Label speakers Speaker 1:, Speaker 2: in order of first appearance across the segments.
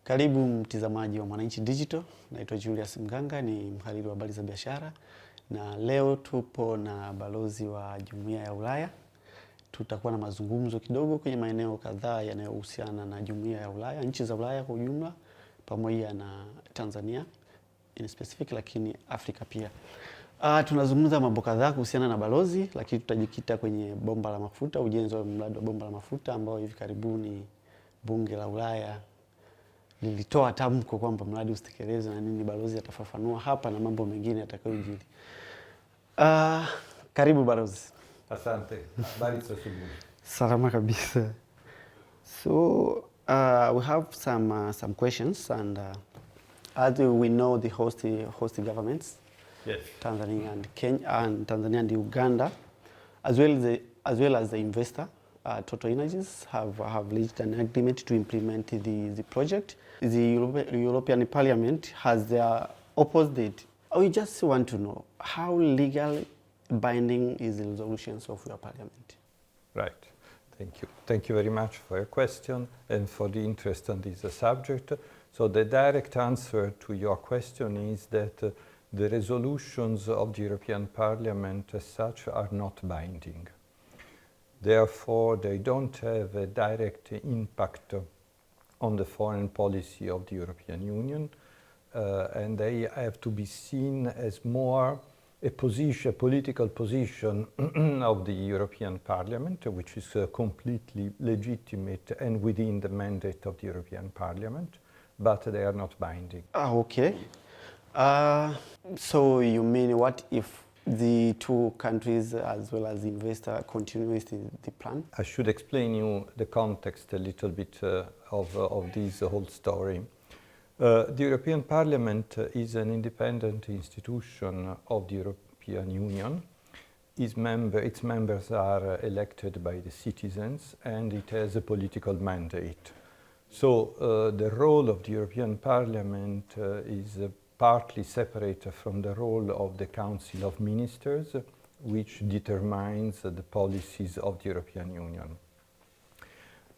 Speaker 1: Karibu mtazamaji wa Mwananchi Digital. Naitwa Julius Mganga, ni mhariri wa habari za biashara, na leo tupo na balozi wa Jumuiya ya Ulaya. Tutakuwa na mazungumzo kidogo kwenye maeneo kadhaa yanayohusiana na Jumuiya ya Ulaya, nchi za Ulaya kwa ujumla, pamoja na Tanzania in specific, lakini Afrika pia. Tunazungumza mambo kadhaa kuhusiana na balozi, lakini tutajikita kwenye bomba la mafuta, ujenzi wa mradi wa bomba la mafuta ambao hivi karibuni bunge la Ulaya lilitoa tamko kwamba mradi usitekelezwe na nini. Balozi atafafanua hapa na mambo mengine yatakayojiri. Karibu balozi.
Speaker 2: Asante. Habari za asubuhi.
Speaker 1: Salama kabisa. So we have some questions, and as we know, the host governments,
Speaker 2: Yes.
Speaker 1: Tanzania and Kenya, and Tanzania and Uganda, as well as the investor, Total Energies, have reached an agreement to implement the project. The European Parliament has their opposed it. We just want to know how legal binding is the resolutions of your Parliament.
Speaker 2: Right. Thank you. Thank you very much for your question and for the interest on this subject. So the direct answer to your question is that the resolutions of the European Parliament as such are not binding. Therefore, they don't have a direct impact on the foreign policy of the European Union, and they have to be seen as more a political position of the European Parliament, which is completely legitimate and within the mandate of the European Parliament, but they are not binding.
Speaker 1: Okay. So you mean, what if the two countries as well as the investor continue with the plan?
Speaker 2: I should explain you the context a little bit of this whole story. The European Parliament is an independent institution of the European Union. Its members are elected by the citizens, and it has a political mandate. So the role of the European Parliament is partly separate from the role of the Council of Ministers, which determines the policies of the European Union.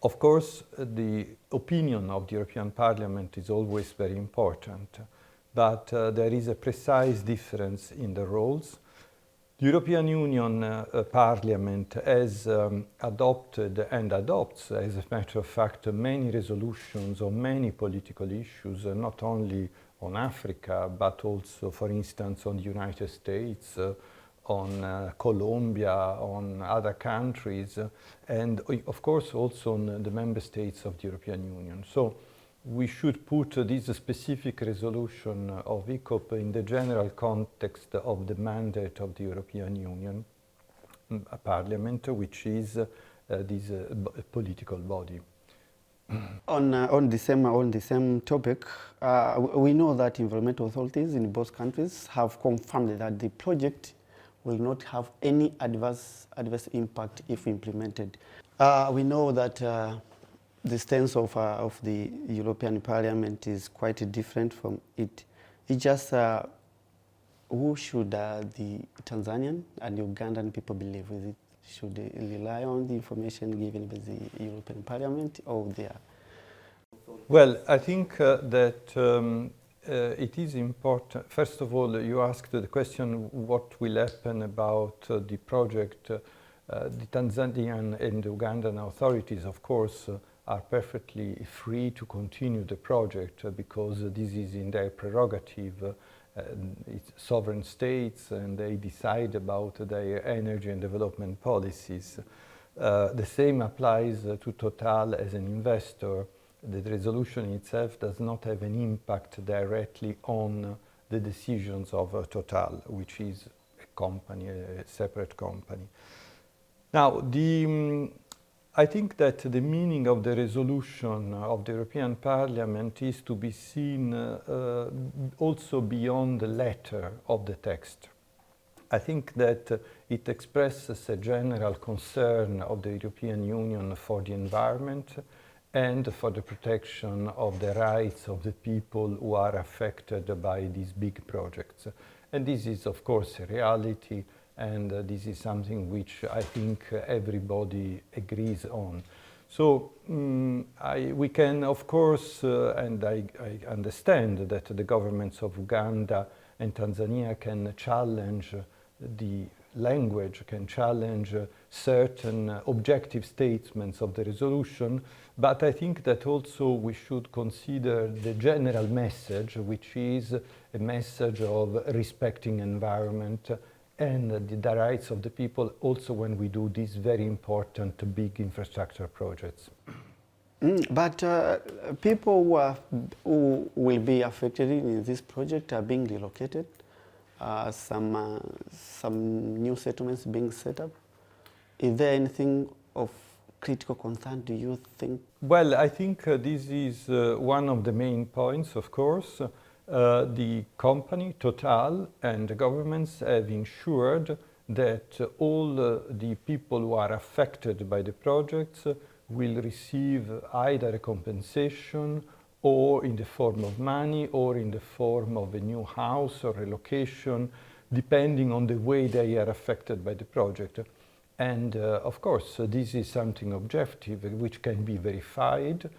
Speaker 2: Of course, the opinion of the European Parliament is always very important, but there is a precise difference in the roles. The European Union Parliament has adopted and adopts, as a matter of fact, many resolutions on many political issues, not only on Africa, but also, for instance, on the United States, on Colombia, on other countries, and of course also on the member states of the European Union. So we should put this specific resolution of EACOP in the general context of the mandate of the European Union Parliament, which is this political body.
Speaker 1: On the same topic, we know that environmental authorities in both countries have confirmed that the project will not have any adverse impact if implemented. We know that the stance of the European Parliament is quite different from it. It's just who should the Tanzanian and Ugandan people believe? Is it, should they rely on the information given by the European Parliament or their?
Speaker 2: Well, I think that it is important. First of all, you asked the question, what will happen about the project? The Tanzanian and Ugandan authorities, of course, are perfectly free to continue the project because this is in their prerogative. It's sovereign states, and they decide about their energy and development policies. The same applies to Total as an investor. The resolution itself does not have an impact directly on the decisions of Total, which is a company, a separate company. Now, I think that the meaning of the resolution of the European Parliament is to be seen also beyond the letter of the text. I think that it expresses a general concern of the European Union for the environment and for the protection of the rights of the people who are affected by these big projects. And this is, of course, a reality, and this is something which I think everybody agrees on. So we can, of course, and I understand that the governments of Uganda and Tanzania can challenge the language, can challenge certain objective statements of the resolution, but I think that also we should consider the general message, which is a message of respecting environment and the rights of the people, also when we do these very important big infrastructure projects.
Speaker 1: But people who will be affected in this project are being relocated. Some new settlements being set up. Is there anything of critical concern, do you think?
Speaker 2: Well, I think this is one of the main points, of course. The company, Total, and the governments have ensured that all the people who are affected by the projects will receive either a compensation or in the form of money or in the form of a new house or relocation, depending on the way they are affected by the project. And of course, this is something objective which can be verified.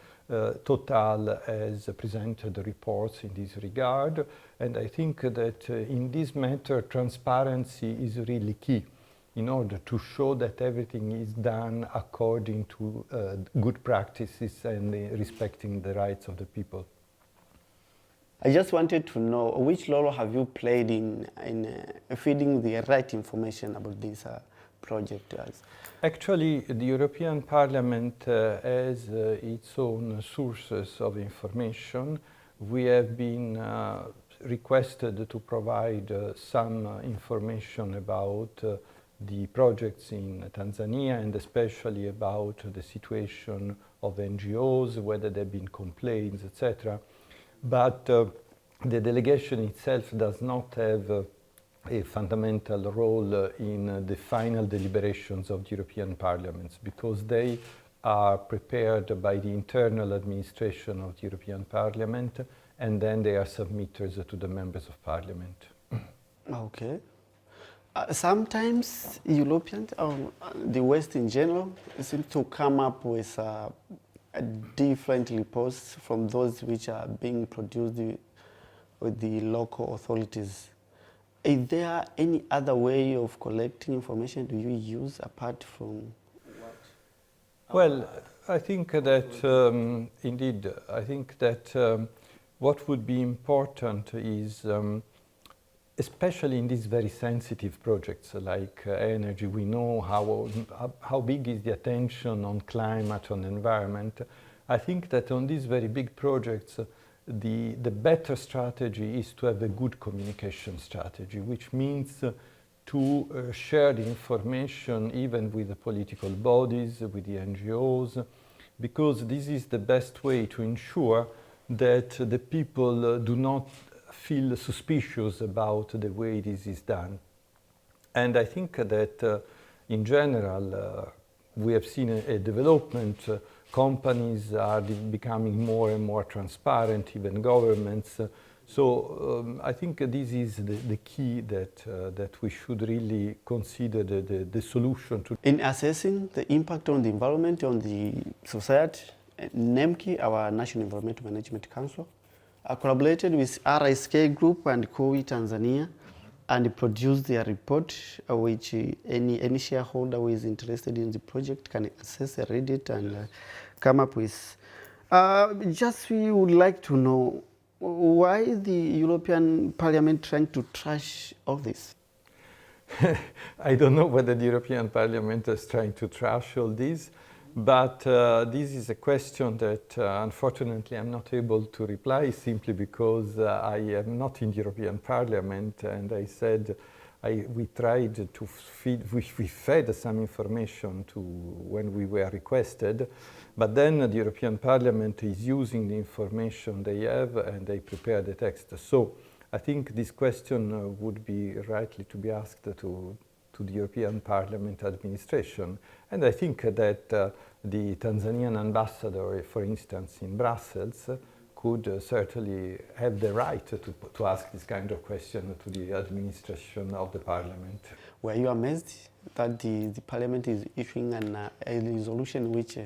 Speaker 2: Total has presented reports in this regard, and I think that in this matter, transparency is really key in order to show that everything is done according to good practices and respecting the rights of the people.
Speaker 1: I just wanted to know, which role have you played in feeding the right information about this project?
Speaker 2: Actually, the European Parliament has its own sources of information. We have been requested to provide some information about the projects in Tanzania, and especially about the situation of NGOs, whether there have been complaints, etc. But the delegation itself does not have a fundamental role in the final deliberations of the European Parliament, because they are prepared by the internal administration of the European Parliament, and then they are submitted to the members of Parliament.
Speaker 1: Okay. Sometimes Europeans, the West in general, seem to come up with different reports from those which are being produced with the local authorities. Is there any other way of collecting information do you use apart from what?
Speaker 2: Well, I think that indeed, I think that what would be important is, especially in these very sensitive projects like energy, we know how big is the attention on climate, on environment. I think that on these very big projects, the better strategy is to have a good communication strategy, which means to share the information even with the political bodies, with the NGOs, because this is the best way to ensure that the people do not feel suspicious about the way this is done. And I think that in general, we have seen a development. Companies are becoming more and more transparent, even governments. So I think this is the key that we should really consider the solution to.
Speaker 1: In assessing the impact on the environment, on the society, NEMKI, our National Environmental Management Council, collaborated with RSK Group and COWI Tanzania and produced their report, which any shareholder who is interested in the project can access, read it, and come up with. Just we would like to know why the European Parliament trying to trash all this.
Speaker 2: I don't know whether the European Parliament is trying to trash all this, but this is a question that unfortunately I'm not able to reply, simply because I am not in the European Parliament, and I said we tried to feed, we fed some information to when we were requested, but then the European Parliament is using the information they have and they prepare the text. So I think this question would be rightly to be asked to the European Parliament administration. And I think that the Tanzanian ambassador, for instance, in Brussels, could certainly have the right to ask this kind of question to the administration of the Parliament.
Speaker 1: Were you amazed that the Parliament is issuing a resolution which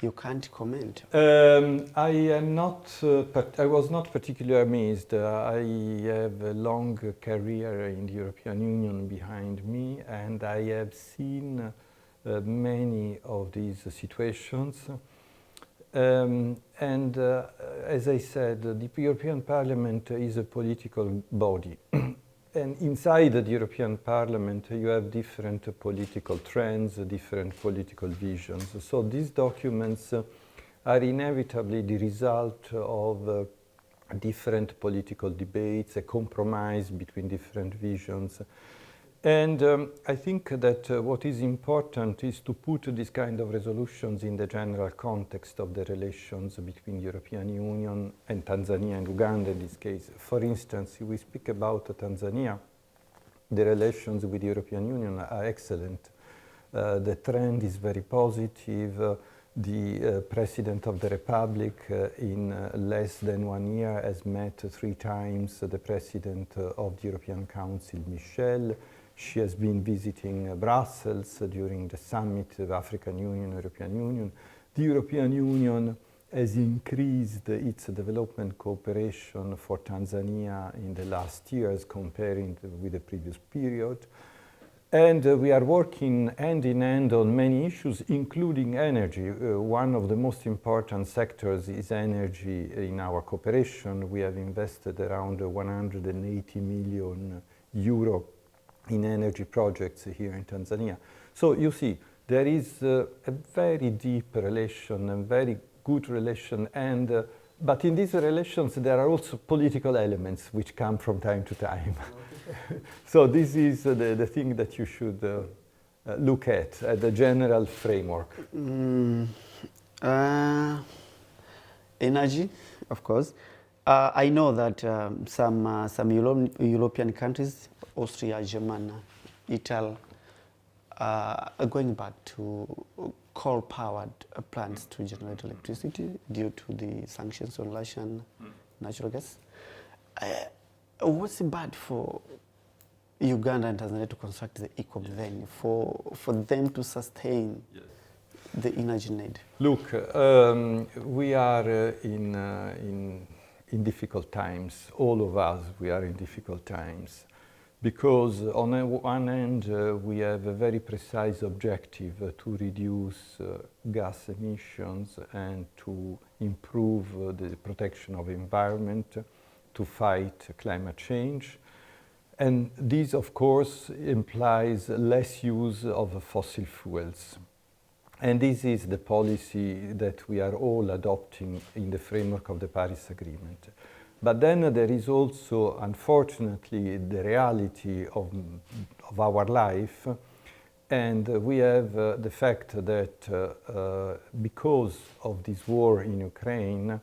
Speaker 1: you can't comment?
Speaker 2: I am not. I was not particularly amazed. I have a long career in the European Union behind me, and I have seen many of these situations. As I said, the European Parliament is a political body. And inside the European Parliament, you have different political trends, different political visions. So these documents are inevitably the result of different political debates, a compromise between different visions. And I think that what is important is to put these kind of resolutions in the general context of the relations between the European Union and Tanzania and Uganda in this case. For instance, if we speak about Tanzania, the relations with the European Union are excellent. The trend is very positive. The President of the Republic in less than 1 year has met 3 times the President of the European Council, Michel. She has been visiting Brussels during the summit of African Union, European Union. The European Union has increased its development cooperation for Tanzania in the last years comparing with the previous period. And we are working hand in hand on many issues, including energy. One of the most important sectors is energy in our cooperation. We have invested around 180 million euro in energy projects here in Tanzania. So you see, there is a very deep relation, a very good relation, and but in these relations there are also political elements which come from time to time. So this is the thing that you should look at the general framework.
Speaker 1: Energy, of course. I know that some European countries, Austria, Germany, Italy, are going back to coal-powered plants to generate electricity due to the sanctions on Russian natural gas. What's bad for Uganda and Tanzania to construct the EACOP then, for them to sustain the energy need?
Speaker 2: Look, we are in difficult times. All of us, we are in difficult times. Because on one hand, we have a very precise objective to reduce gas emissions and to improve the protection of the environment, to fight climate change. And this, of course, implies less use of fossil fuels. And this is the policy that we are all adopting in the framework of the Paris Agreement. But then there is also, unfortunately, the reality of our life. And we have the fact that because of this war in Ukraine,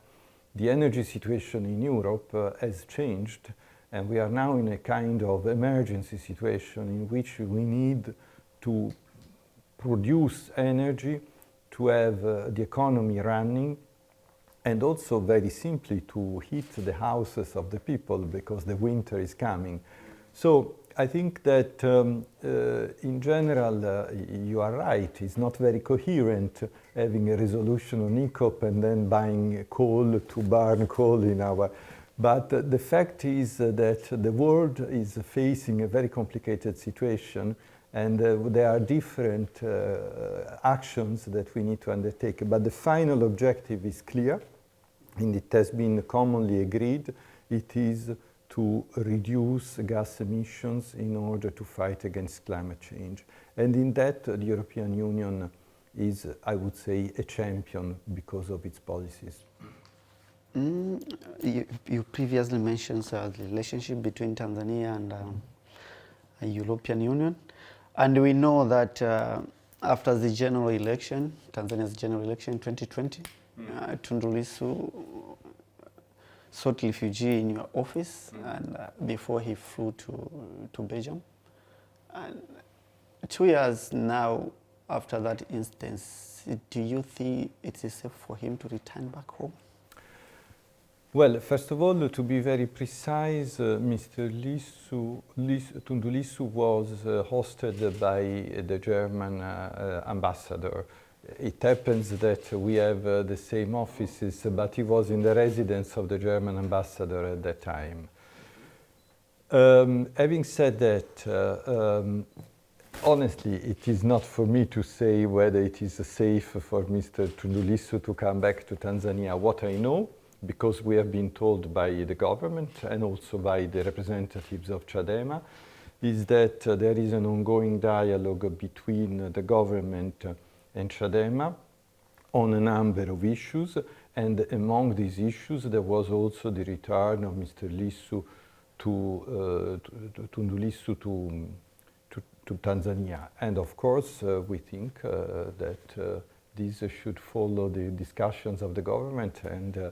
Speaker 2: the energy situation in Europe has changed. And we are now in a kind of emergency situation in which we need to produce energy to have the economy running, and also very simply to heat the houses of the people because the winter is coming. So I think that in general you are right, it's not very coherent having a resolution on EACOP and then buying coal to burn coal in our... But the fact is that the world is facing a very complicated situation, and there are different actions that we need to undertake. But the final objective is clear, and it has been commonly agreed. It is to reduce gas emissions in order to fight against climate change. And in that, the European Union is, I would say, a champion because of its policies.
Speaker 1: You previously mentioned the relationship between Tanzania and the European Union. And we know that after the general election, Tanzania's general election in 2020, Tundu Lissu sought refuge in your office and before he flew to Belgium. And 2 years now after that instance, do you think it is safe for him to return back home?
Speaker 2: Well, first of all, to be very precise, Mr. Tundu Lissu was hosted by the German ambassador, It happens that we have the same offices, but he was in the residence of the German ambassador at that time. Having said that, honestly, it is not for me to say whether it is safe for Mr. Tundu Lissu to come back to Tanzania. What I know, because we have been told by the government and also by the representatives of Chadema, is that there is an ongoing dialogue between the government and Chadema on a number of issues, and among these issues there was also the return of Mr. Lissu Tundu Lissu to Tanzania. And of course we think that these should follow the discussions of the government, and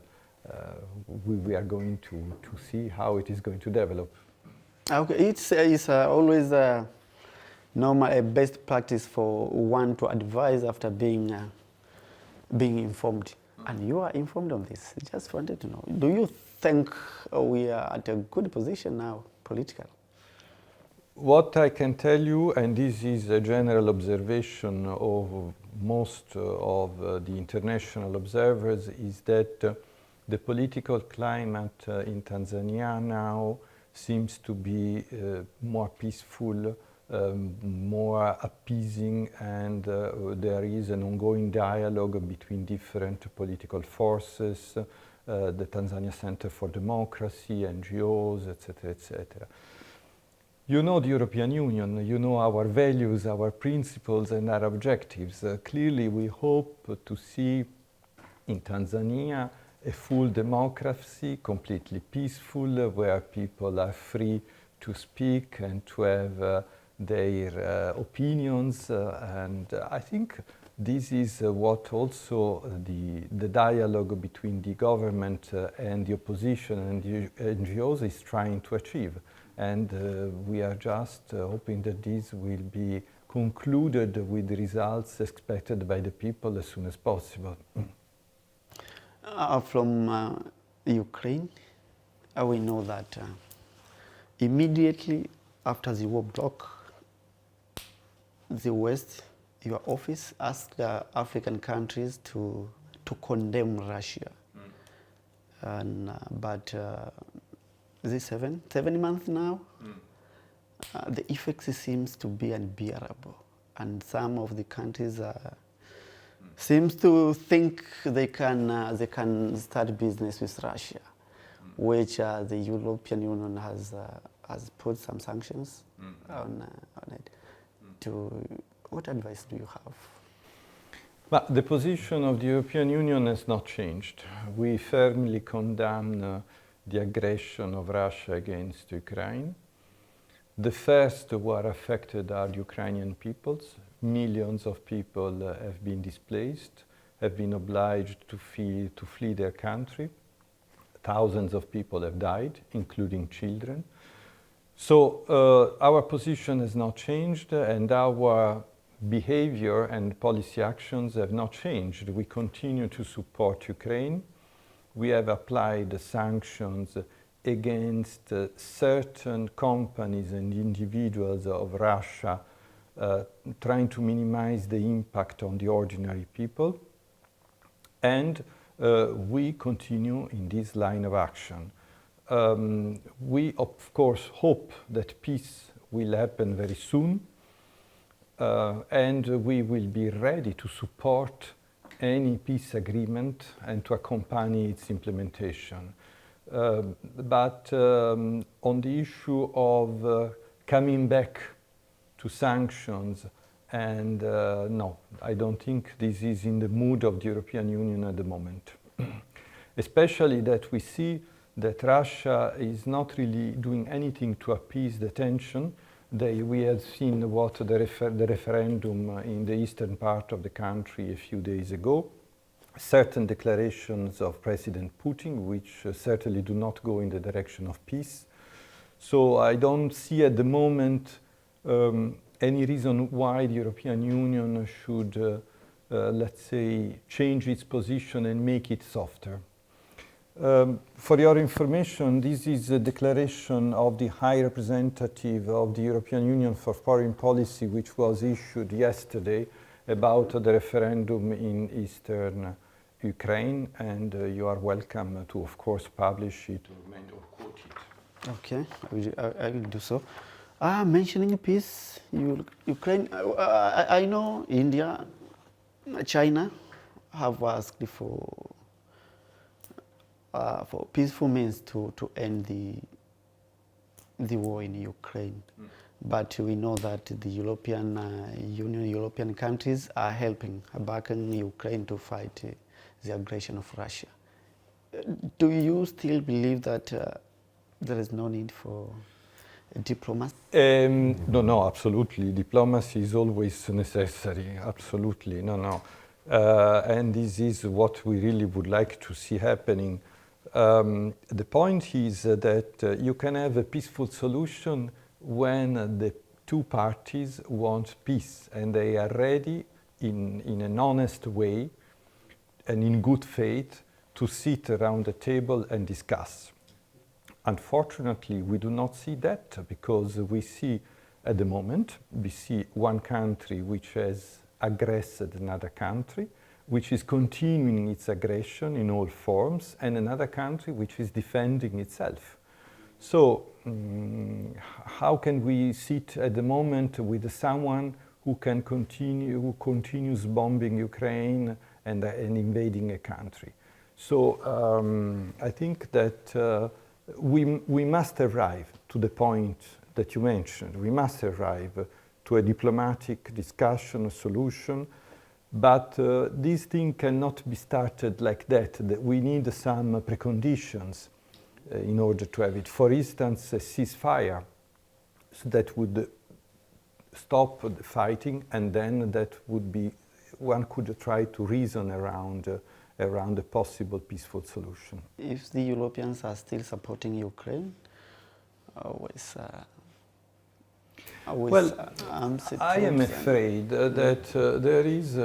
Speaker 2: we are going to see how it is going to develop.
Speaker 1: Okay, it's always normal, a best practice for one to advise after being informed. And you are informed of this. Just wanted to know, do you think we are at a good position now, politically?
Speaker 2: What I can tell you, and this is a general observation of most of the international observers, is that the political climate in Tanzania now seems to be more peaceful, more appeasing, and there is an ongoing dialogue between different political forces, the Tanzania Center for Democracy, NGOs, etc., etc. You know the European Union, you know our values, our principles, and our objectives. Clearly, we hope to see in Tanzania a full democracy, completely peaceful, where people are free to speak and to have their opinions. And I think this is what also the dialogue between the government and the opposition and the NGOs is trying to achieve. And we are just hoping that this will be concluded with the results expected by the people as soon as possible.
Speaker 1: From Ukraine, we know that immediately after the war broke, the West, your office, asked the African countries to condemn Russia. And, but is it 7 months now? The effects seems to be unbearable, and some of the countries seems to think they can start business with Russia, which the European Union has put some sanctions on it. What advice do you have?
Speaker 2: But the position of the European Union has not changed. We firmly condemn the aggression of Russia against Ukraine. The first who are affected are Ukrainian peoples. Millions of people have been displaced, have been obliged to flee their country. Thousands of people have died, including children. So our position has not changed, and our behavior and policy actions have not changed. We continue to support Ukraine. We have applied sanctions against certain companies and individuals of Russia, trying to minimize the impact on the ordinary people. And we continue in this line of action. We, of course, hope that peace will happen very soon, and we will be ready to support any peace agreement and to accompany its implementation. But on the issue of coming back to sanctions, and no, I don't think this is in the mood of the European Union at the moment. Especially that we see that Russia is not really doing anything to appease the tension. We have seen what the referendum in the eastern part of the country a few days ago. Certain declarations of President Putin, which certainly do not go in the direction of peace. So I don't see at the moment any reason why the European Union should, let's say, change its position and make it softer. For your information, this is a declaration of the High Representative of the European Union for Foreign Policy, which was issued yesterday, about the referendum in eastern Ukraine, and you are welcome to, of course, publish it or quote it.
Speaker 1: Okay, I will do so. Mentioning peace, Ukraine, I know India, China have asked for peaceful means to end the war in Ukraine. But we know that the European Union, European countries are backing Ukraine to fight the aggression of Russia. Do you still believe that there is no need for diplomacy?
Speaker 2: No, absolutely. Diplomacy is always necessary. Absolutely, no. And this is what we really would like to see happening. The point is that you can have a peaceful solution when the two parties want peace and they are ready in an honest way and in good faith to sit around the table and discuss. Unfortunately, we do not see that because we see at the moment, we see one country which has aggressed another country, which is continuing its aggression in all forms, and another country which is defending itself. So, how can we sit at the moment with someone who continues bombing Ukraine and invading a country? So, I think that we must arrive to the point that you mentioned. We must arrive to a diplomatic discussion, a solution, but this thing cannot be started like that. We need some preconditions in order to have it. For instance, a ceasefire, so that would stop the fighting, and then that would be, one could try to reason around a possible peaceful solution.
Speaker 1: If the Europeans are still supporting Ukraine,
Speaker 2: I am afraid that there is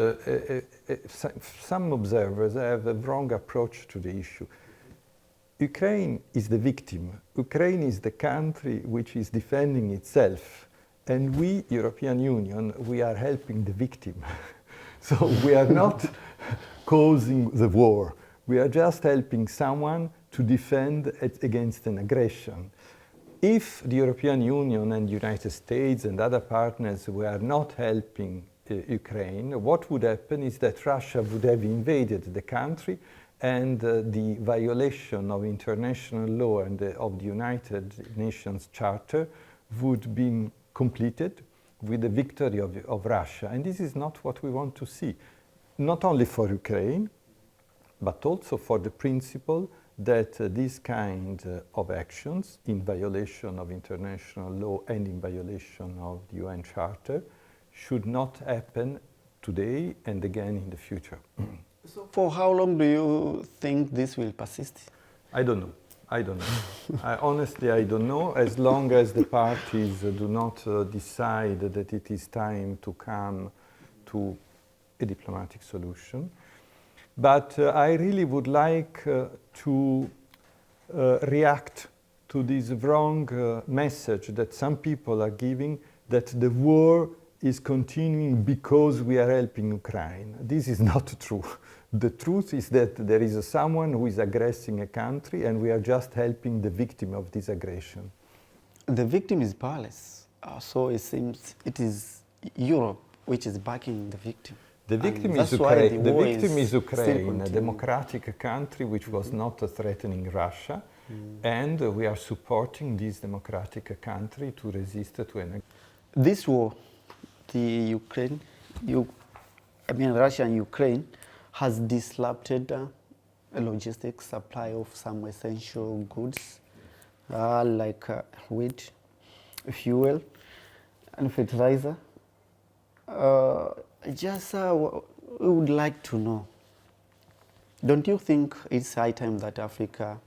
Speaker 2: some observers have a wrong approach to the issue. Ukraine is the victim. Ukraine is the country which is defending itself, and we, European Union, we are helping the victim. So we are not causing the war. We are just helping someone to defend against an aggression. If the European Union and the United States and other partners were not helping Ukraine, what would happen is that Russia would have invaded the country, and the violation of international law and of the United Nations Charter would be completed with the victory of Russia. And this is not what we want to see, not only for Ukraine, but also for the principle that this kind of actions in violation of international law and in violation of the UN Charter should not happen today and again in the future.
Speaker 1: So for how long do you think this will persist?
Speaker 2: I don't know. Honestly, I don't know. As long as the parties do not decide that it is time to come to a diplomatic solution. But I really would like to react to this wrong message that some people are giving, that the war is continuing because we are helping Ukraine. This is not true. The truth is that there is someone who is aggressing a country, and we are just helping the victim of this aggression.
Speaker 1: The victim is powerless, so it seems it is Europe which is backing the victim.
Speaker 2: The victim is Ukraine. The victim is Ukraine, a democratic country which was not threatening Russia, and we are supporting this democratic country to resist to an.
Speaker 1: This war, Russia and Ukraine, has disrupted a logistics supply of some essential goods like wheat, fuel, and fertilizer. We would like to know, don't you think it's high time that Africa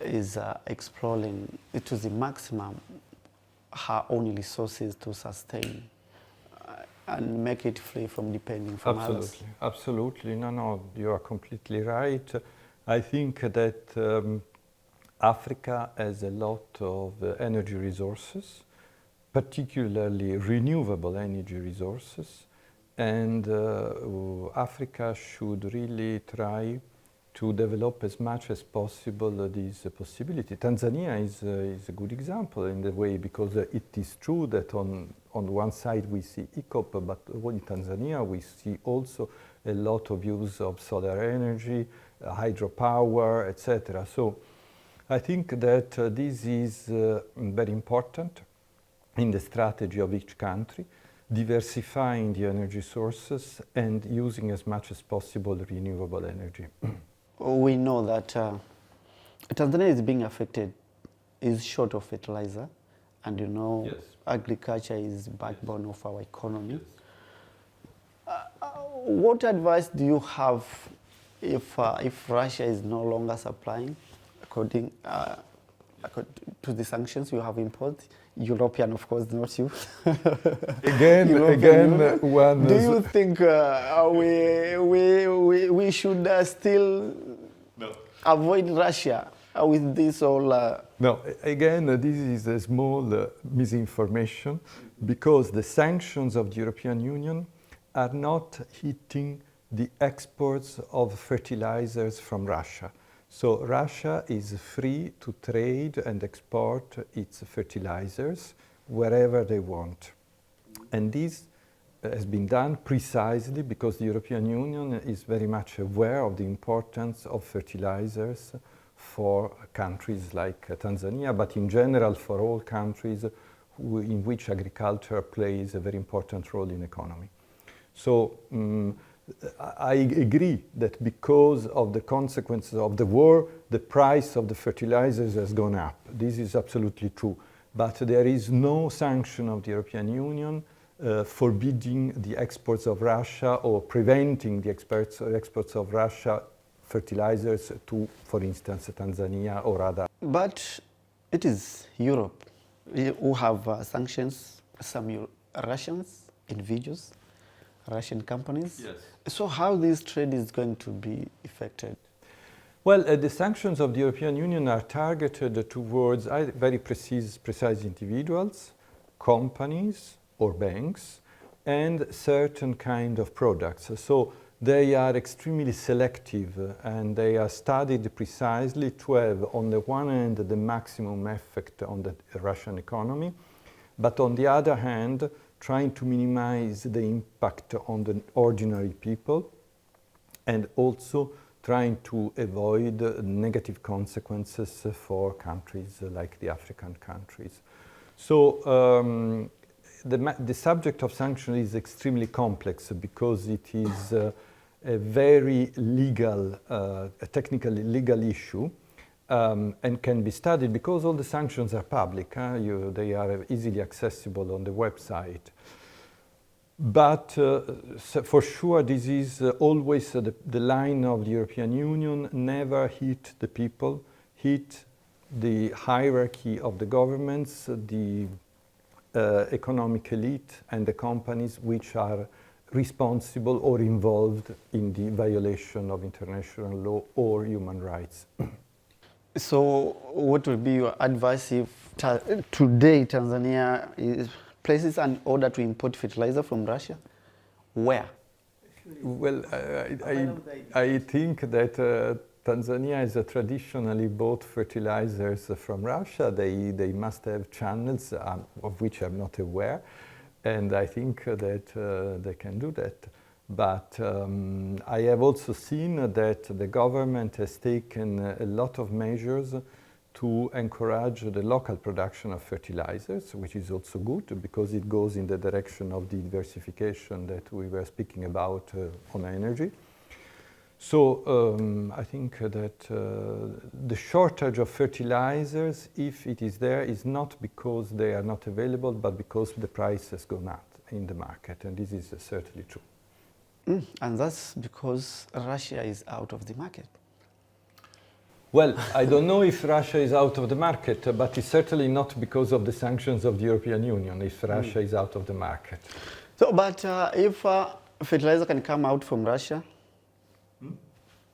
Speaker 1: is exploring to the maximum her own resources to sustain and make it free from depending from others?
Speaker 2: Absolutely. No, you are completely right. I think that Africa has a lot of energy resources, particularly renewable energy resources, and Africa should really try to develop as much as possible this possibility. Tanzania is a good example in the way, because it is true that on one side we see EACOP, but in Tanzania we see also a lot of use of solar energy, hydropower, etc. So I think that this is very important in the strategy of each country, diversifying the energy sources and using as much as possible renewable energy.
Speaker 1: We know that Tanzania is being affected, is short of fertilizer, and you know,
Speaker 2: Yes.
Speaker 1: agriculture is the backbone of our economy. What advice do you have if Russia is no longer supplying, according to the sanctions you have imposed? European, of course, not you.
Speaker 2: Again, one.
Speaker 1: Do you think we should still avoid Russia with this whole?
Speaker 2: No, again, this is a small misinformation, because the sanctions of the European Union are not hitting the exports of fertilizers from Russia. So Russia is free to trade and export its fertilizers wherever they want. And this has been done precisely because the European Union is very much aware of the importance of fertilizers for countries like Tanzania, but in general for all countries in which agriculture plays a very important role in economy. So I agree that because of the consequences of the war, the price of the fertilizers has gone up. This is absolutely true. But there is no sanction of the European Union forbidding the exports of Russia or preventing the exports of Russia fertilizers to, for instance, Tanzania or other.
Speaker 1: But it is Europe who have sanctions, some Russians, individuals, Russian companies.
Speaker 2: Yes.
Speaker 1: So how this trade is going to be affected?
Speaker 2: Well, the sanctions of the European Union are targeted towards very precise individuals, companies or banks, and certain kind of products. So they are extremely selective and they are studied precisely to have, on the one hand, the maximum effect on the Russian economy, but on the other hand, trying to minimize the impact on the ordinary people, and also trying to avoid negative consequences for countries like the African countries. So the subject of sanctions is extremely complex because it is a very legal, a technically legal issue, and can be studied because all the sanctions are public. They are easily accessible on the website. But for sure, this is always the line of the European Union: never hit the people, hit the hierarchy of the governments, the economic elite, and the companies which are responsible or involved in the violation of international law or human rights.
Speaker 1: So what would be your advice if today Tanzania places an order to import fertilizer from Russia? Where?
Speaker 2: Well, I think that Tanzania has traditionally bought fertilizers from Russia. They must have channels of which I'm not aware, and I think that they can do that. But I have also seen that the government has taken a lot of measures to encourage the local production of fertilizers, which is also good because it goes in the direction of the diversification that we were speaking about on energy. So I think that the shortage of fertilizers, if it is there, is not because they are not available, but because the price has gone up in the market, and this is certainly true.
Speaker 1: And that's because Russia is out of the market.
Speaker 2: Well, I don't know if Russia is out of the market, but it's certainly not because of the sanctions of the European Union if Russia is out of the market.
Speaker 1: So, but if fertilizer can come out from Russia,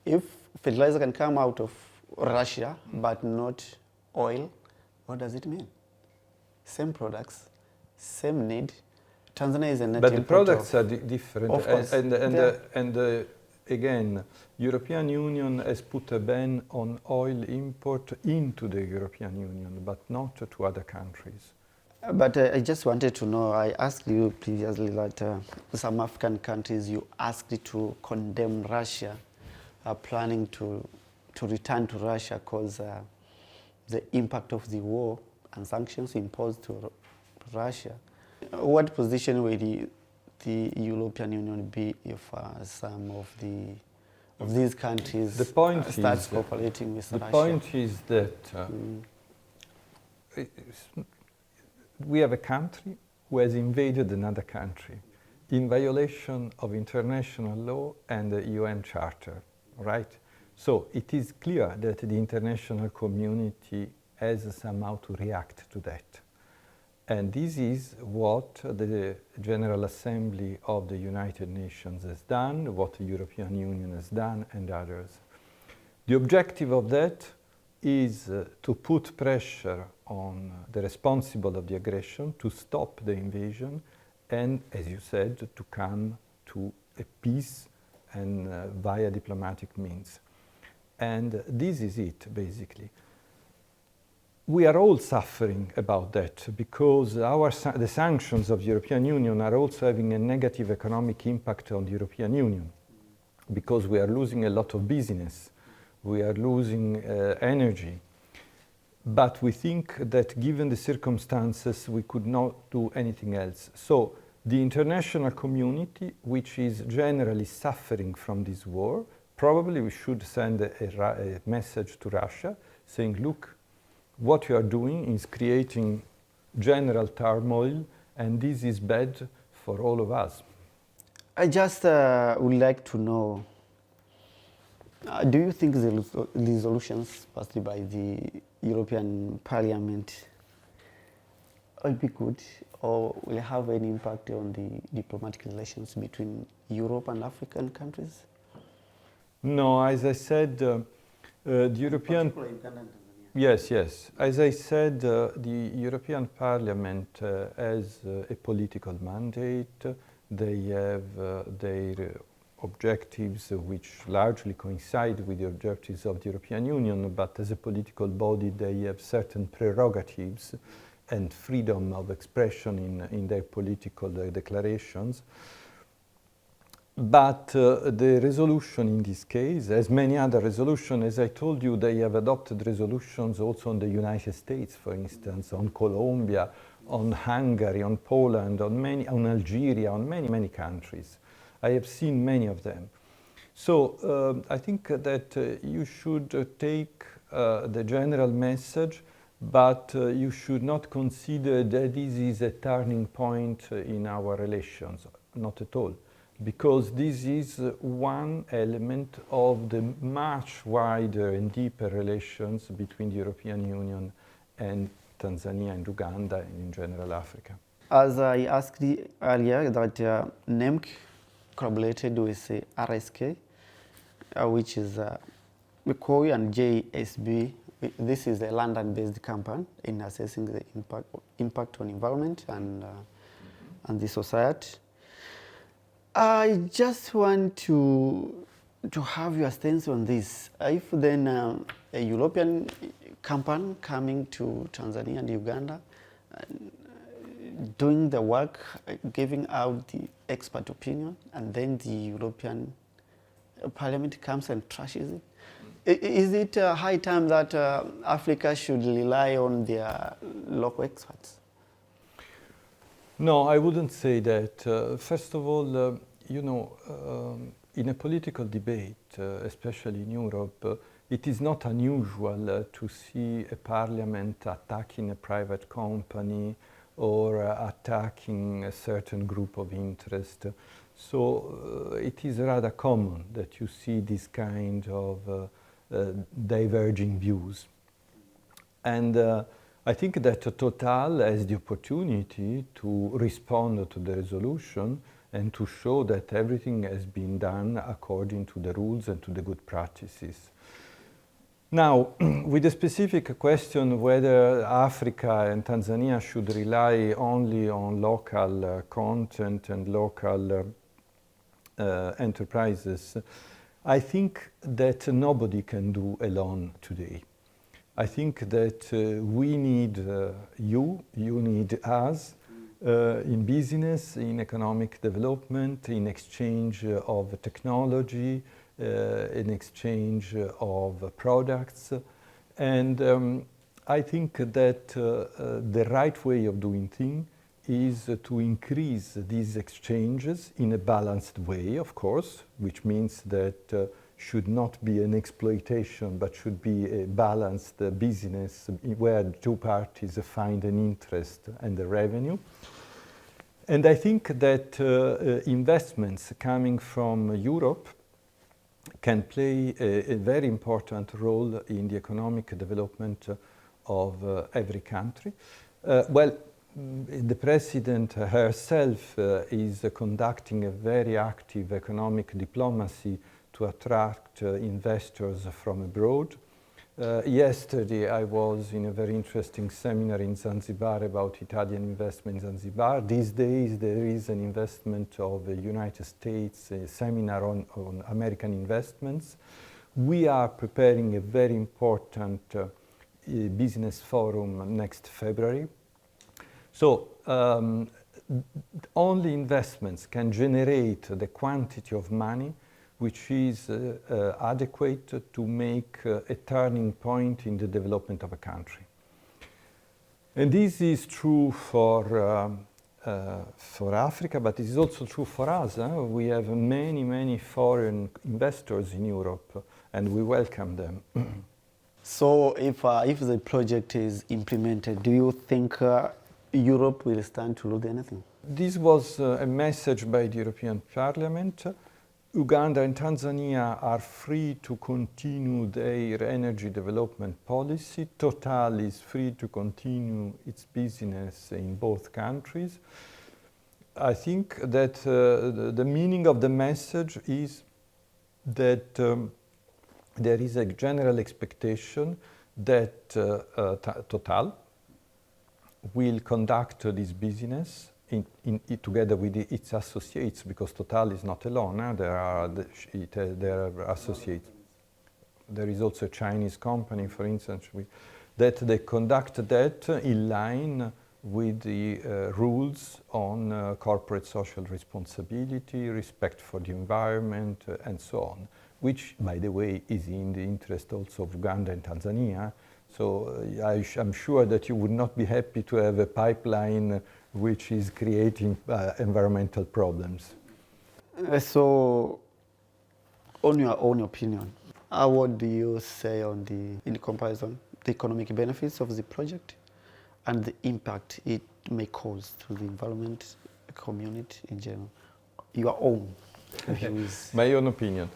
Speaker 1: if fertilizer can come out of Russia, but not oil, what does it mean? Same products, same need, Tanzania is a net
Speaker 2: But the
Speaker 1: importer
Speaker 2: products are different.
Speaker 1: Of course.
Speaker 2: Again, European Union has put a ban on oil import into the European Union, but not to other countries.
Speaker 1: But I just wanted to know, I asked you previously that some African countries you asked to condemn Russia are planning to return to Russia because the impact of the war and sanctions imposed to Russia. What position will the European Union be if some of these countries starts cooperating with Russia?
Speaker 2: The point is that we have a country who has invaded another country in violation of international law and the UN Charter, right? So it is clear that the international community has somehow to react to that. And this is what the General Assembly of the United Nations has done, what the European Union has done, and others. The objective of that is to put pressure on the responsible of the aggression, to stop the invasion, and, as you said, to come to a peace and via diplomatic means. And this is it, basically. We are all suffering about that because the sanctions of the European Union are also having a negative economic impact on the European Union because we are losing a lot of business, we are losing energy. But we think that given the circumstances, we could not do anything else. So the international community, which is generally suffering from this war, probably we should send a message to Russia saying, look, what you are doing is creating general turmoil, and this is bad for all of us.
Speaker 1: I just would like to know, do you think the resolutions passed by the European Parliament will be good or will have any impact on the diplomatic relations between Europe and African countries?
Speaker 2: No, as I said, the European... Yes, yes. As I said, the European Parliament has a political mandate. They have their objectives which largely coincide with the objectives of the European Union, but as a political body they have certain prerogatives and freedom of expression in their political declarations. But the resolution in this case, as many other resolutions, as I told you, they have adopted resolutions also on the United States, for instance, on Colombia, on Hungary, on Poland, on Algeria, on many, many countries. I have seen many of them. So I think that you should take the general message, but you should not consider that this is a turning point in our relations, not at all. Because this is one element of the much wider and deeper relations between the European Union and Tanzania and Uganda and in general Africa.
Speaker 1: As I asked earlier, that NEMC collaborated with RSK, which is McCoy and JSB. This is a London-based company in assessing the impact on environment and the society. I just want to have your stance on this. If then a European company coming to Tanzania and Uganda, doing the work, giving out the expert opinion, and then the European Parliament comes and trashes it, is it a high time that Africa should rely on their local experts?
Speaker 2: No, I wouldn't say that. First of all, you know, in a political debate, especially in Europe, it is not unusual to see a parliament attacking a private company or attacking a certain group of interest. So it is rather common that you see this kind of diverging views. And I think that Total has the opportunity to respond to the resolution and to show that everything has been done according to the rules and to the good practices. Now, with the specific question whether Africa and Tanzania should rely only on local content and local enterprises, I think that nobody can do alone today. I think that we need you need us in business, in economic development, in exchange of technology, in exchange of products. And I think that the right way of doing things is to increase these exchanges in a balanced way, of course, which means that should not be an exploitation, but should be a balanced business where two parties find an interest and a revenue. And I think that investments coming from Europe can play a very important role in the economic development of every country. The President herself is conducting a very active economic diplomacy to attract investors from abroad. Yesterday I was in a very interesting seminar in Zanzibar about Italian investment in Zanzibar. These days there is an investment of the United States, a seminar on American investments. We are preparing a very important business forum next February. So only investments can generate the quantity of money which is adequate to make a turning point in the development of a country. And this is true for Africa, but it is also true for us. We have many foreign investors in Europe, and we welcome them.
Speaker 1: So if the project is implemented, do you think Europe will stand to lose anything?
Speaker 2: This was a message by the European Parliament. Uganda and Tanzania are free to continue their energy development policy. Total is free to continue its business in both countries. I think that the meaning of the message is that there is a general expectation that Total will conduct this business together with its associates, because Total is not alone. There are associates. There is also a Chinese company, for instance, that they conduct that in line with the rules on corporate social responsibility, respect for the environment, and so on, which, by the way, is in the interest also of Uganda and Tanzania. So I'm sure that you would not be happy to have a pipeline which is creating environmental problems.
Speaker 1: So, on your own opinion, what do you say on in comparison, the economic benefits of the project and the impact it may cause to the environment, community in general? Your own views.
Speaker 2: My own opinion.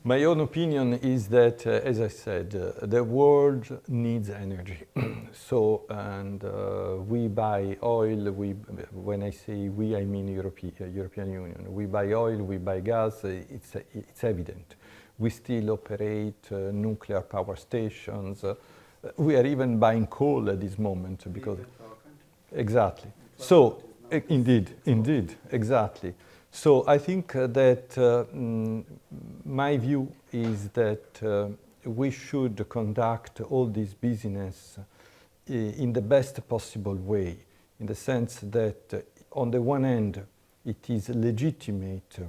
Speaker 2: My own opinion is that, as I said, the world needs energy. So, and we buy oil. When I say we, I mean European Union. We buy oil, we buy gas. It's evident. We still operate nuclear power stations. We are even buying coal at this moment because. Exactly. So, indeed, exactly. So I think that my view is that we should conduct all this business in the best possible way, in the sense that on the one hand, it is legitimate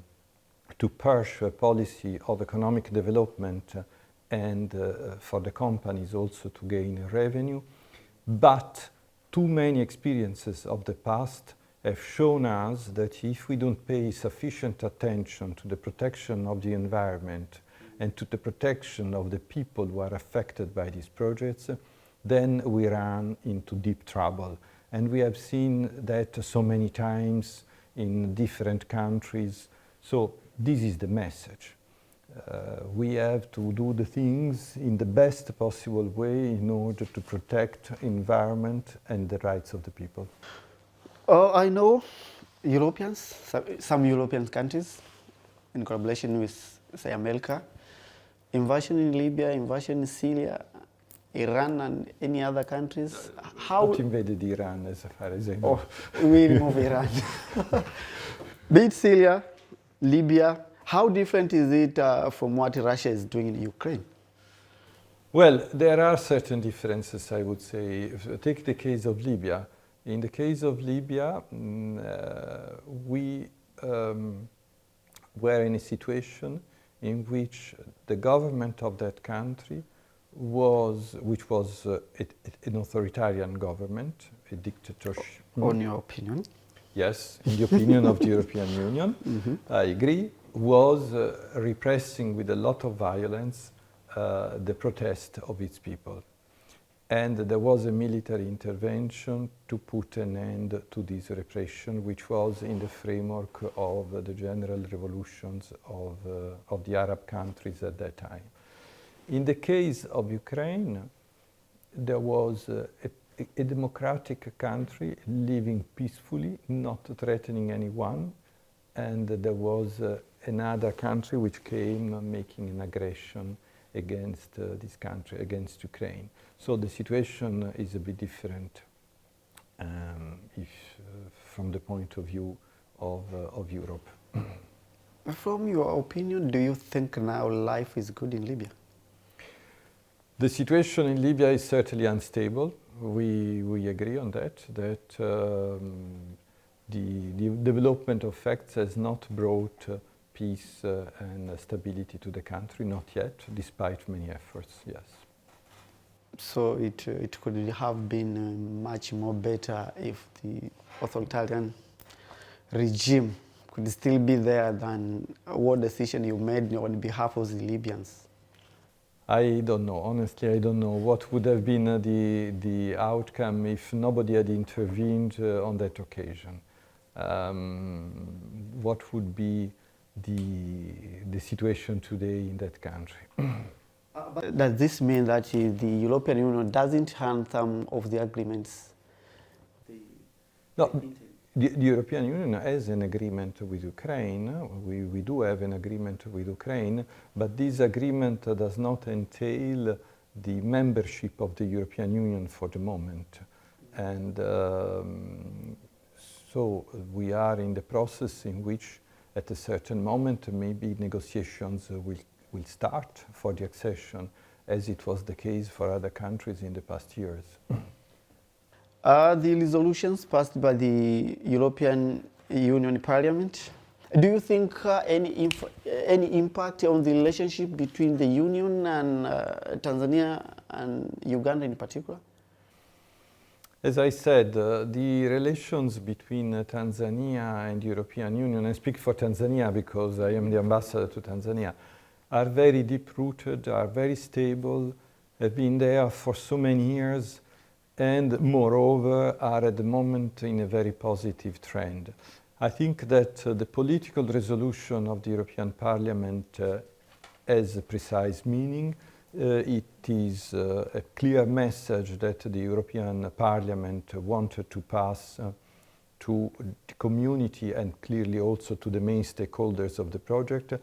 Speaker 2: to pursue a policy of economic development and for the companies also to gain revenue, but too many experiences of the past have shown us that if we don't pay sufficient attention to the protection of the environment and to the protection of the people who are affected by these projects, then we run into deep trouble. And we have seen that so many times in different countries. So this is the message. We have to do the things in the best possible way in order to protect environment and the rights of the people.
Speaker 1: I know Europeans, some European countries, in collaboration with, say, America, invasion in Libya, invasion in Syria, Iran and any other countries? How
Speaker 2: Not invaded Iran, as far as I know.
Speaker 1: Oh, we remove Iran. Be it Syria, Libya, how different is it from what Russia is doing in Ukraine?
Speaker 2: Well, there are certain differences, I would say. Take the case of Libya. In the case of Libya, we were in a situation in which the government of that country which was an authoritarian government, a dictatorship.
Speaker 1: On your opinion?
Speaker 2: Yes, in the opinion of the European Union, I agree, was repressing with a lot of violence the protest of its people. And there was a military intervention to put an end to this repression, which was in the framework of the general revolutions of the Arab countries at that time. In the case of Ukraine, there was a democratic country living peacefully, not threatening anyone, and there was another country which came making an aggression against this country, against Ukraine. So the situation is a bit different from the point of view of Europe.
Speaker 1: From your opinion, do you think now life is good in Libya?
Speaker 2: The situation in Libya is certainly unstable. We agree on that the development of facts has not brought peace and stability to the country, not yet, despite many efforts, yes.
Speaker 1: So it could have been much more better if the authoritarian regime could still be there than what decision you made on behalf of the Libyans.
Speaker 2: I don't know, honestly, I don't know what would have been the outcome if nobody had intervened on that occasion. What would be the situation today in that country?
Speaker 1: But does this mean that the European Union doesn't hand some of the agreements?
Speaker 2: No, the European Union has an agreement with Ukraine. We do have an agreement with Ukraine, but this agreement does not entail the membership of the European Union for the moment. And so we are in the process in which at a certain moment maybe negotiations will start for the accession, as it was the case for other countries in the past years.
Speaker 1: The resolutions passed by the European Union Parliament, do you think any impact on the relationship between the Union and Tanzania and Uganda in particular?
Speaker 2: As I said, the relations between Tanzania and the European Union, I speak for Tanzania because I am the ambassador to Tanzania, are very deep-rooted, are very stable, have been there for so many years, and moreover are at the moment in a very positive trend. I think that the political resolution of the European Parliament has a precise meaning. It is a clear message that the European Parliament wanted to pass to the community and clearly also to the main stakeholders of the project,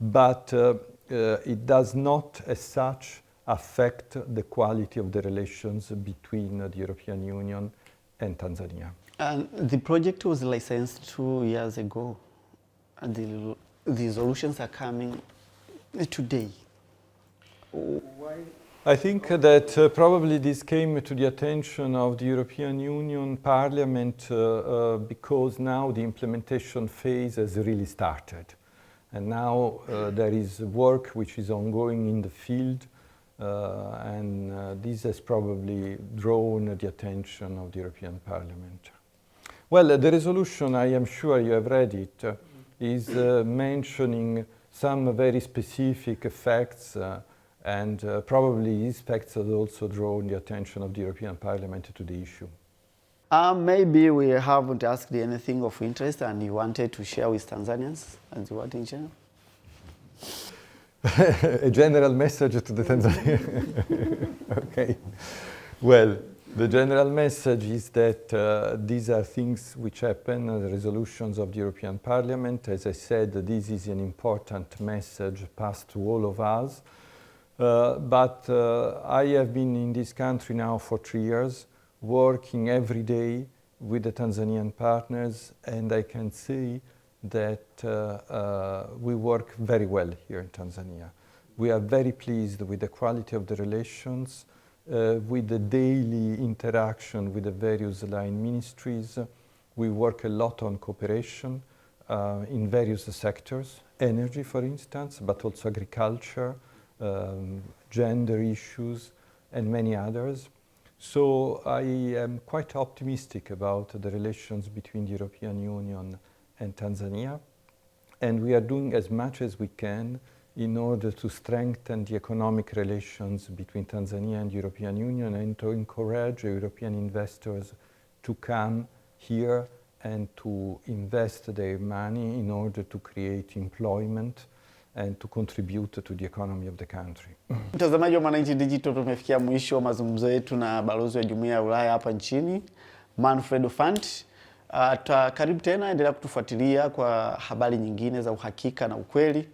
Speaker 2: but it does not as such affect the quality of the relations between the European Union and Tanzania.
Speaker 1: And the project was licensed 2 years ago, and the resolutions are coming today. Why?
Speaker 2: I think that probably this came to the attention of the European Union Parliament because now the implementation phase has really started. And now there is work which is ongoing in the field, and this has probably drawn the attention of the European Parliament. Well, the resolution, I am sure you have read it, is mentioning some very specific facts, and probably these facts have also drawn the attention of the European Parliament to the issue.
Speaker 1: Maybe we haven't asked anything of interest and you wanted to share with Tanzanians and what in general?
Speaker 2: A general message to the Tanzanians. Okay. Well, the general message is that these are things which happen, the resolutions of the European Parliament. As I said, this is an important message passed to all of us. But I have been in this country now for 3 years, working every day with the Tanzanian partners, and I can say that we work very well here in Tanzania. We are very pleased with the quality of the relations, with the daily interaction with the various line ministries. We work a lot on cooperation in various sectors, energy for instance, but also agriculture, gender issues, and many others. So I am quite optimistic about the relations between the European Union and Tanzania, and we are doing as much as we can in order to strengthen the economic relations between Tanzania and the European Union and to encourage European investors to come here and to invest their money in order to create employment and to contribute to the economy of the country.
Speaker 1: Mtazamaji wa Mwananchi Digital, tumefikia mwisho wa mazungumzo yetu na balozi wa Jumuiya ya Ulaya hapa nchini, Manfredo Fanti. Karibu tena, endelea kutufuatilia kwa habari nyingine za uhakika na ukweli.